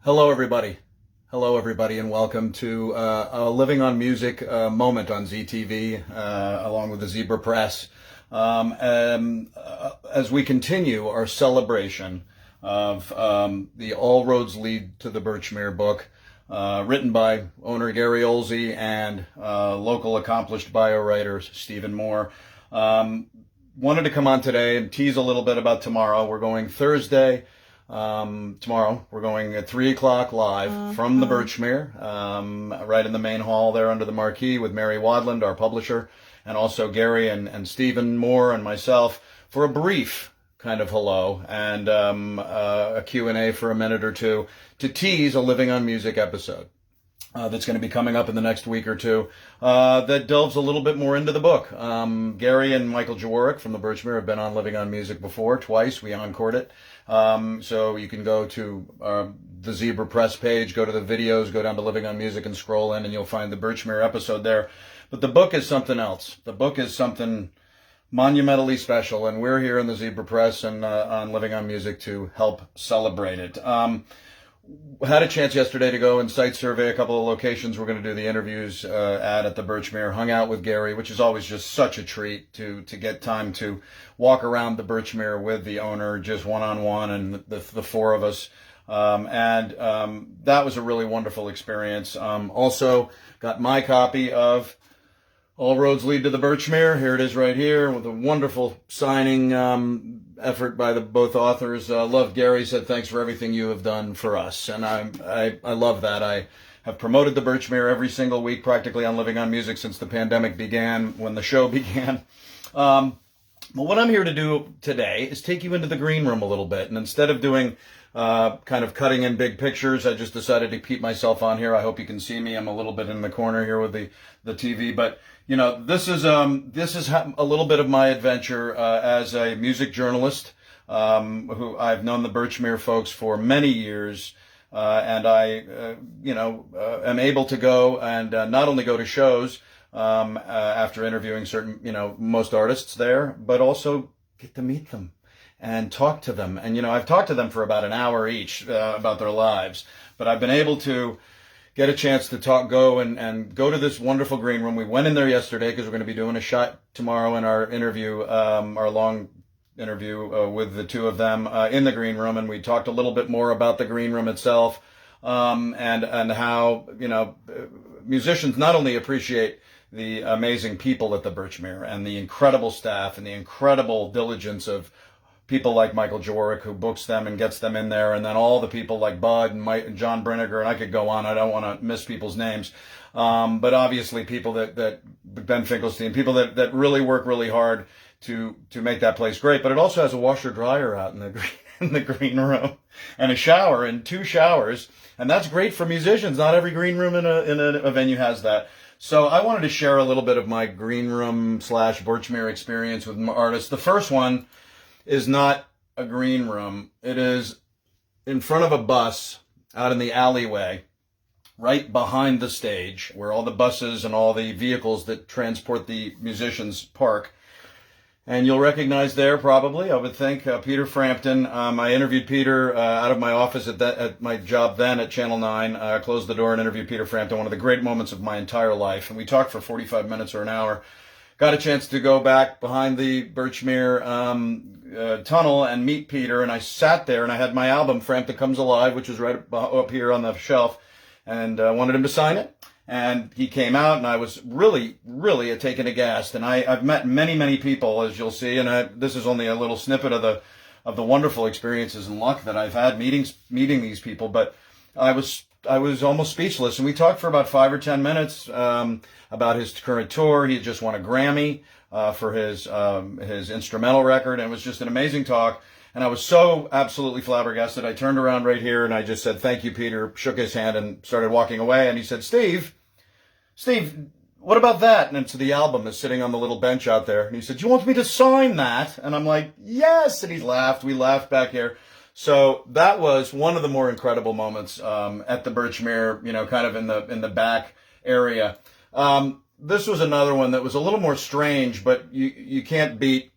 Hello, everybody. Hello, everybody, and welcome to a Living on Music moment on ZTV, along with the Zebra Press, as we continue our celebration of the All Roads Lead to the Birchmere book, written by owner Gary Oelze and local accomplished bio writer Stephen Moore. Wanted to come on today and tease a little bit about tomorrow. We're going Thursday. Tomorrow we're going at 3 o'clock live from the Birchmere, right in the main hall there under the marquee with Mary Wadland, our publisher, and also Gary and Stephen Moore and myself for a brief kind of hello and a Q&A for a minute or two to tease a Living on Music episode. That's going to be coming up in the next week or two, that delves a little bit more into the book. Gary and Michael Jaworek from the Birchmere have been on Living on Music before, twice. We encored it. So you can go to the Zebra Press page, go to the videos, go down to Living on Music and scroll in, and you'll find the Birchmere episode there. But the book is something else. The book is something monumentally special, and we're here in the Zebra Press and on Living on Music to help celebrate it. Had a chance yesterday to go and site survey a couple of locations we're going to do the interviews at the Birchmere. Hung out with Gary, which is always just such a treat to get time to walk around the Birchmere with the owner, just one-on-one, and the four of us. That was a really wonderful experience. Also got my copy of All Roads Lead to the Birchmere. Here it is right here with a wonderful signing effort by both authors. Love Gary, said thanks for everything you have done for us. And I love that. I have promoted the Birchmere every single week practically on Living on Music since the pandemic began, when the show began. But what I'm here to do today is take you into the green room a little bit. And instead of doing kind of cutting in big pictures, I just decided to keep myself on here. I hope you can see me. I'm a little bit in the corner here with the TV, but you know, this is a little bit of my adventure as a music journalist, who I've known the Birchmere folks for many years, and I am able to go and not only go to shows after interviewing most artists there, but also get to meet them and talk to them. And I've talked to them for about an hour each about their lives, but I've been able to get a chance to go to this wonderful green room. We went in there yesterday because we're going to be doing a shot tomorrow in our interview, our long interview with the two of them in the green room, and we talked a little bit more about the green room itself, and how musicians not only appreciate the amazing people at the Birchmere and the incredible staff and the incredible diligence of people like Michael Jaworek, who books them and gets them in there, and then all the people like Bud and Mike and John Brinegar, and I could go on. I don't want to miss people's names, but obviously people that Ben Finkelstein, people that really work really hard to make that place great. But it also has a washer dryer out in the green room, and a shower, and 2 showers, and that's great for musicians. Not every green room in a venue has that. So I wanted to share a little bit of my green room / Birchmere experience with artists. The first one is not a green room. It is in front of a bus out in the alleyway, right behind the stage, where all the buses and all the vehicles that transport the musicians park. And you'll recognize there, probably, I would think, Peter Frampton. I interviewed Peter out of my office at my job then at Channel 9. Closed the door and interviewed Peter Frampton, one of the great moments of my entire life. And we talked for 45 minutes or an hour. Got a chance to go back behind the Birchmere tunnel and meet Peter, and I sat there and I had my album Frampton Comes Alive, which is right up here on the shelf, and wanted him to sign it. And he came out, and I was really, really taken aghast. And I've met many people, as you'll see, and this is only a little snippet of the wonderful experiences and luck that I've had meeting these people. But I was almost speechless, and we talked for about 5 or 10 minutes about his current tour. He had just won a Grammy for his instrumental record, and it was just an amazing talk. And I was so absolutely flabbergasted. I turned around right here and I just said, "Thank you, Peter," shook his hand and started walking away. And he said, Steve, what about that?" And so the album is sitting on the little bench out there. And he said, "You want me to sign that?" And I'm like, "Yes." And he laughed. We laughed back here. So that was one of the more incredible moments at the Birchmere, kind of in the back area. This was another one that was a little more strange, but you can't beat.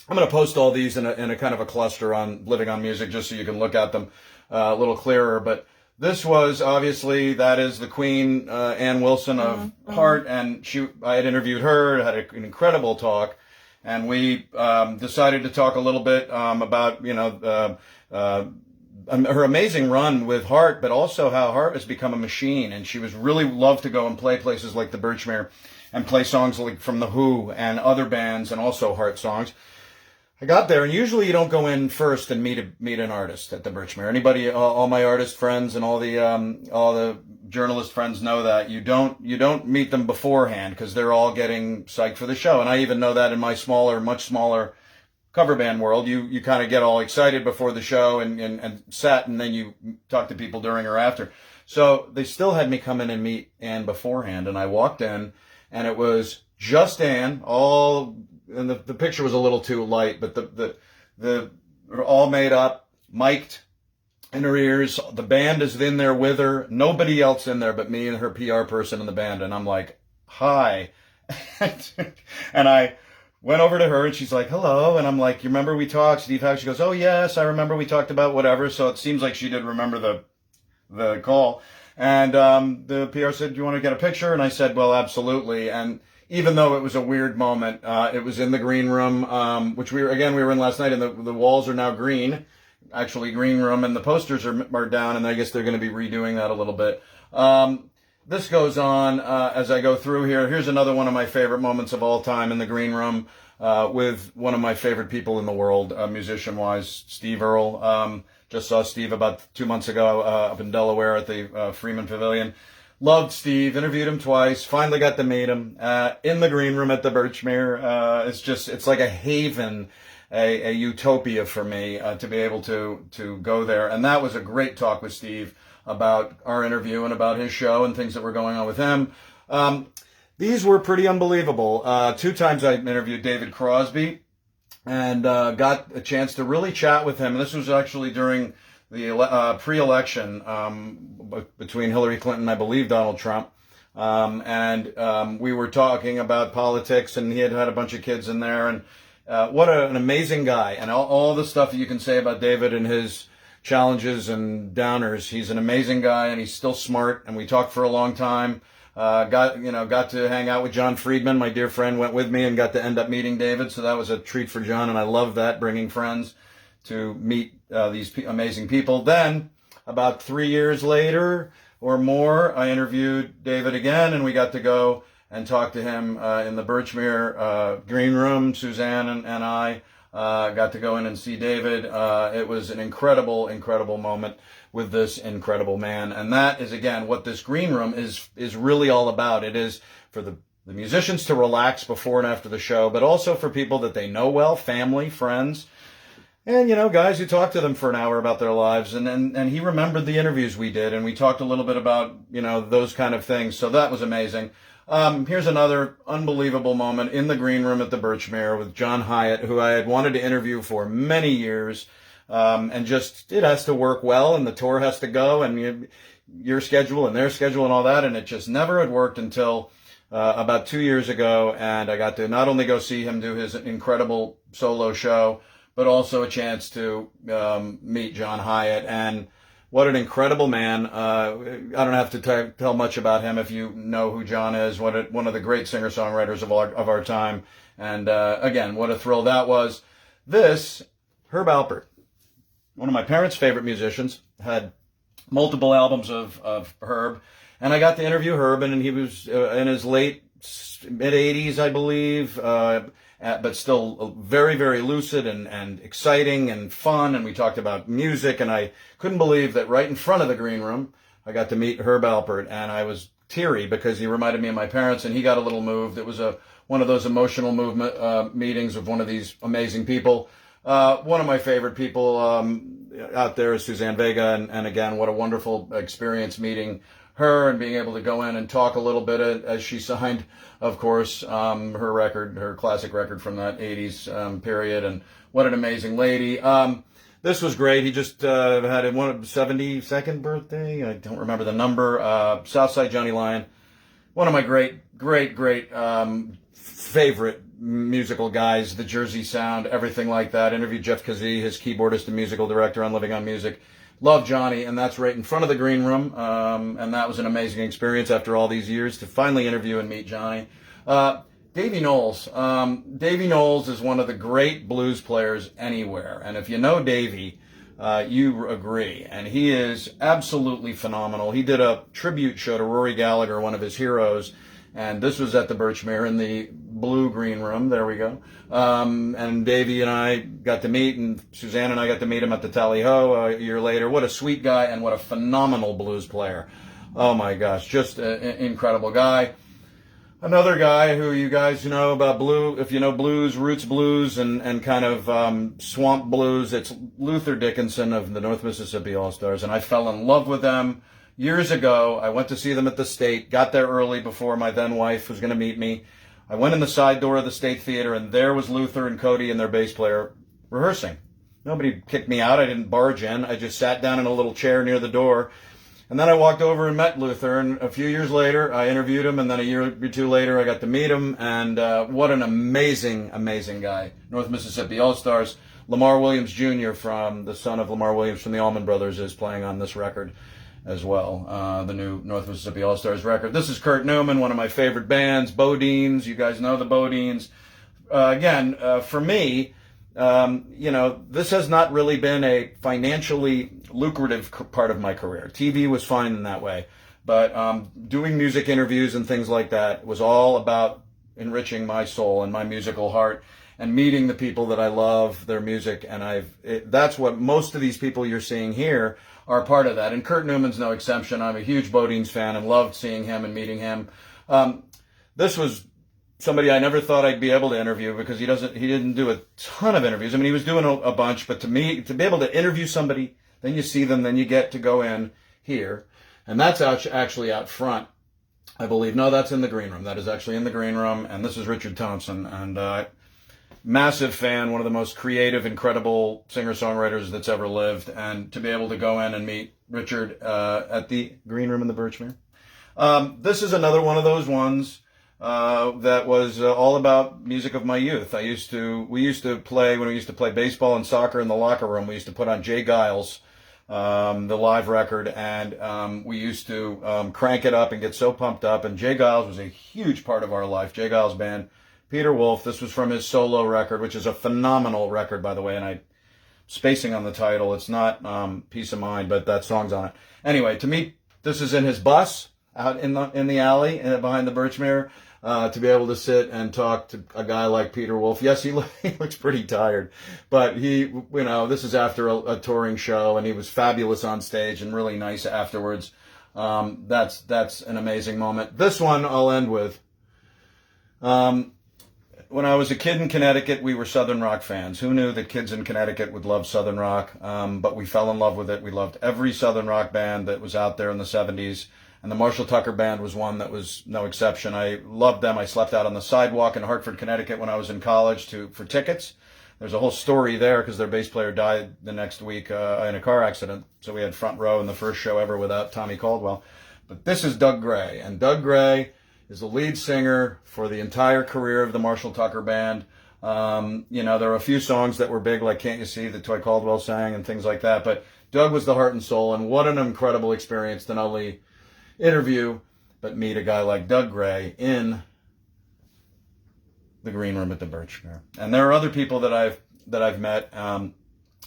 I'm going to post all these in a kind of a cluster on Living on Music just so you can look at them a little clearer. But this was obviously, that is the Queen, Ann Wilson of Heart, and I had interviewed her, had an incredible talk, and we decided to talk a little bit about, her amazing run with Heart, but also how Heart has become a machine, and she was really loved to go and play places like the Birchmere and play songs like from The Who and other bands, and also Heart songs. I got there, and usually you don't go in first and meet an artist at the Birchmere. Anybody, all my artist friends and all the journalist friends know that you don't meet them beforehand, because they're all getting psyched for the show. And I even know that in my much smaller cover band world, you kind of get all excited before the show and set, and then you talk to people during or after. So they still had me come in and meet Ann beforehand, and I walked in, and it was just Ann, and the picture was a little too light, but the all made up, mic'd in her ears. The band is in there with her. Nobody else in there but me and her PR person in the band. And I'm like, hi. And I went over to her, and she's like, hello. And I'm like, you remember we talked, Steve Howe? She goes, oh yes, I remember we talked about whatever. So it seems like she did remember the call. And the PR said, do you want to get a picture? And I said, well, absolutely. And even though it was a weird moment, it was in the green room, which we were in last night, and the walls are now green, actually green room, and the posters are down, and I guess they're going to be redoing that a little bit. This goes on as I go through here. Here's another one of my favorite moments of all time in the green room with one of my favorite people in the world, musician-wise, Steve Earl. Just saw Steve about 2 months ago up in Delaware at the Freeman Pavilion. Loved Steve, interviewed him twice, finally got to meet him in the green room at the Birchmere. It's like a haven, a utopia for me to be able to go there. And that was a great talk with Steve about our interview and about his show and things that were going on with him. These were pretty unbelievable. 2 times I interviewed David Crosby and got a chance to really chat with him. And this was actually during the pre-election between Hillary Clinton and I believe Donald Trump. We were talking about politics, and he had a bunch of kids in there. And what an amazing guy. And all the stuff that you can say about David and his challenges and downers. He's an amazing guy, and he's still smart. And we talked for a long time. Got to hang out with John Friedman. My dear friend went with me and got to end up meeting David. So that was a treat for John. And I love that, bringing friends to meet these amazing people. Then, about 3 years later or more, I interviewed David again, and we got to go and talk to him in the Birchmere Green Room. Suzanne and I got to go in and see David. It was an incredible, incredible moment with this incredible man. And that is, again, what this Green Room is really all about. It is for the musicians to relax before and after the show, but also for people that they know well, family, friends, and, guys who talked to them for an hour about their lives. And he remembered the interviews we did, and we talked a little bit about, those kind of things. So that was amazing. Here's another unbelievable moment in the green room at the Birchmere with John Hyatt, who I had wanted to interview for many years. And just, it has to work well, and the tour has to go, and your schedule and their schedule and all that. And it just never had worked until about 2 years ago. And I got to not only go see him do his incredible solo show, but also a chance to meet John Hyatt. And what an incredible man. I don't have to tell much about him if you know who John is. One of the great singer-songwriters of our time. And again, what a thrill that was. Herb Alpert, one of my parents' favorite musicians, had multiple albums of Herb. And I got to interview Herb, and he was in his mid-80s, I believe, but still very, very lucid and exciting and fun. And we talked about music, and I couldn't believe that right in front of the green room, I got to meet Herb Alpert, and I was teary because he reminded me of my parents, and he got a little moved. It was one of those emotional movement meetings of one of these amazing people. One of my favorite people out there is Suzanne Vega, and again, what a wonderful experience meeting her and being able to go in and talk a little bit as she signed, of course, her classic record from that 80s period, and what an amazing lady. This was great. He just had his 72nd birthday. I don't remember the number. Southside Johnny Lyon. One of my great favorite musical guys, the Jersey Sound, everything like that. Interviewed Jeff Kazee, his keyboardist and musical director on Living on Music. Love Johnny, and that's right in front of the green room. And that was an amazing experience after all these years to finally interview and meet Johnny. Davey Knowles. Davey Knowles is one of the great blues players anywhere. And if you know Davey, you agree. And he is absolutely phenomenal. He did a tribute show to Rory Gallagher, one of his heroes. And this was at the Birchmere in the blue green room. There we go. And Davey and I got to meet, and Suzanne and I got to meet him at the Tally Ho a year later. What a sweet guy, and what a phenomenal blues player. Oh my gosh, just an incredible guy. Another guy who you guys know about blue, if you know blues, roots blues, and kind of swamp blues, it's Luther Dickinson of the North Mississippi All-Stars. And I fell in love with them years ago. I went to see them at the State, got there early before my then wife was going to meet me. I went in the side door of the State Theater, and there was Luther and Cody and their bass player rehearsing. Nobody kicked me out. I didn't barge in. I just sat down in a little chair near the door. And then I walked over and met Luther, and a few years later, I interviewed him, and then a year or two later, I got to meet him, and what an amazing, amazing guy. North Mississippi All-Stars. Lamar Williams Jr., from the son of Lamar Williams from the Allman Brothers, is playing on this record as well, the new North Mississippi All-Stars record. This is Kurt Newman, one of my favorite bands, Bodines. You guys know the Bodines. Again, for me, this has not really been a financially lucrative part of my career. TV was fine in that way, but doing music interviews and things like that was all about enriching my soul and my musical heart and meeting the people that I love, their music, and that's what most of these people you're seeing here are part of that. And Kurt Newman's no exception. I'm a huge Bodines fan and loved seeing him and meeting him. This was somebody I never thought I'd be able to interview because he didn't do a ton of interviews. I mean, he was doing a bunch, but to me, to be able to interview somebody, then you see them, then you get to go in here. And that's actually out front, I believe. No, that's in the green room. That is actually in the green room. And this is Richard Thompson. And massive fan, one of the most creative, incredible singer-songwriters that's ever lived. And to be able to go in and meet Richard at the green room in the Birchmere. This is another one of those ones that was all about music of my youth. We used to play baseball and soccer in the locker room. We used to put on Jay Giles, the live record, and we used to crank it up and get so pumped up. And Jay Giles was a huge part of our life. Jay Giles Band, Peter Wolf. This was from his solo record, which is a phenomenal record, by the way. And I'm spacing on the title. It's not Peace of Mind, but that song's on it. Anyway, to me, this is in his bus out in the alley behind the Birchmere. To be able to sit and talk to a guy like Peter Wolf. Yes, he looks pretty tired, but this is after a touring show, and he was fabulous on stage and really nice afterwards. That's an amazing moment. This one I'll end with. When I was a kid in Connecticut, we were Southern rock fans. Who knew that kids in Connecticut would love Southern rock? But we fell in love with it. We loved every Southern rock band that was out there in the 70s. And the Marshall Tucker Band was one that was no exception. I loved them. I slept out on the sidewalk in Hartford, Connecticut when I was in college for tickets. There's a whole story there because their bass player died the next week in a car accident. So we had front row in the first show ever without Tommy Caldwell. But this is Doug Gray. And Doug Gray is the lead singer for the entire career of the Marshall Tucker Band. There are a few songs that were big, like Can't You See, that Toy Caldwell sang and things like that. But Doug was the heart and soul. And what an incredible experience to not only interview, but meet a guy like Doug Gray in the green room at the Birchmere. And there are other people that I've met.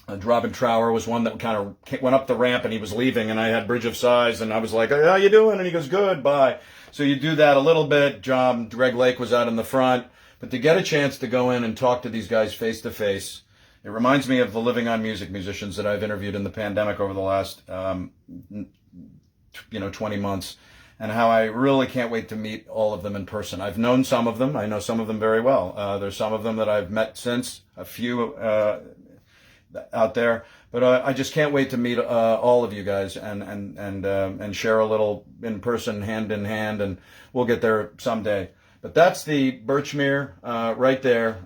Robin Trower was one that kind of went up the ramp and he was leaving, and I had Bridge of Sighs, and I was like, "How you doing?" And he goes, "Good, bye." So you do that a little bit. Greg Lake was out in the front, but to get a chance to go in and talk to these guys face to face, it reminds me of the Living on Music musicians that I've interviewed in the pandemic over the last 20 months, and how I really can't wait to meet all of them in person. I've known some of them. I know some of them very well. There's some of them that I've met since, a few out there, but I just can't wait to meet all of you guys and share a little in person, hand in hand, and we'll get there someday. But that's the Birchmere right there.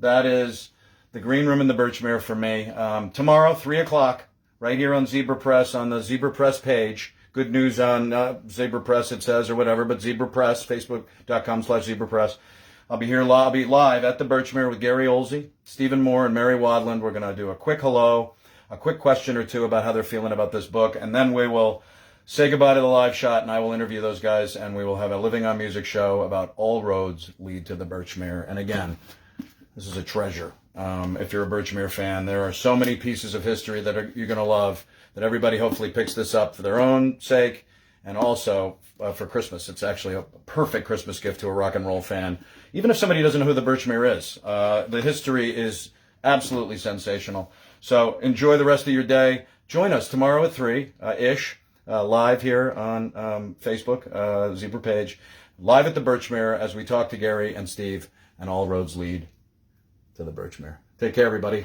That is the green room in the Birchmere for me. Tomorrow, 3:00, right here on Zebra Press, on the Zebra Press page. Good news on Zebra Press, it says, or whatever, but Zebra Press, facebook.com/Zebra Press. I'll be here. I'll be live at the Birchmere with Gary Oelze, Stephen Moore, and Mary Wadland. We're going to do a quick hello, a quick question or two about how they're feeling about this book, and then we will say goodbye to the live shot, and I will interview those guys, and we will have a Living on Music show about All Roads Lead to the Birchmere. And again, this is a treasure. If you're a Birchmere fan, there are so many pieces of history that you're going to love, that everybody hopefully picks this up for their own sake, and also for Christmas. It's actually a perfect Christmas gift to a rock and roll fan, even if somebody doesn't know who the Birchmere is. The history is absolutely sensational. So enjoy the rest of your day. Join us tomorrow at 3-ish, live here on Facebook, Zebra page, live at the Birchmere as we talk to Gary and Steve, and All Roads Lead to the Birchmere. Take care, everybody.